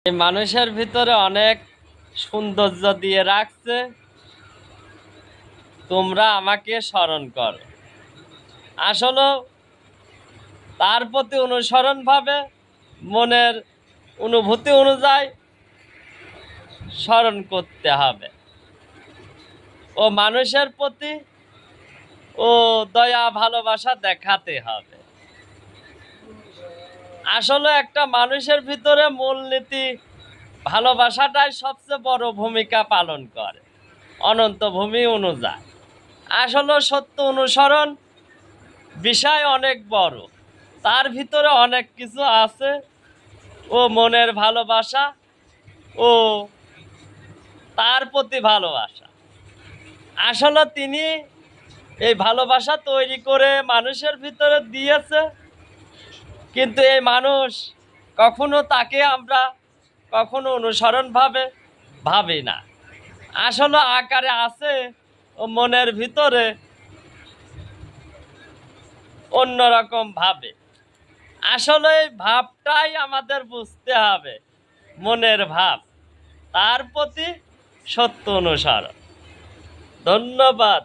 এই মানুষের ভিতরে অনেক সৌন্দর্য দিয়ে রাখছে, তোমরা আমাকে স্মরণ করো। আসলে তার প্রতি অনুসরণ ভাবে মনের অনুভূতি অনুযায়ী স্মরণ করতে হবে। ও মানুষের প্রতি ও দয়া ভালোবাসা দেখাতে হবে। আসলে একটা মানুষের ভিতরে মূলনীতি ভালোবাসাটাই সবচেয়ে বড় ভূমিকা পালন করে অনন্ত ভূমি অনুযায়ী। আসলে সত্য অনুসরণ বিষয় অনেক বড়, তার ভিতরে অনেক কিছু আছে। ও মনের ভালোবাসা ও তার প্রতি ভালোবাসা, আসলে তিনি এই ভালোবাসা তৈরি করে মানুষের ভিতরে দিয়েছে, কিন্তু এই মানুষ কখনো তাকে আমরা কখনো অনুসরণ ভাবি না। আসলে আকারে আছে ও মনের ভিতরে অন্যরকম ভাবে। আসলে এই ভাবটাই আমাদের বুঝতে হবে, মনের ভাব, তার প্রতি সত্য অনুসরণ। ধন্যবাদ।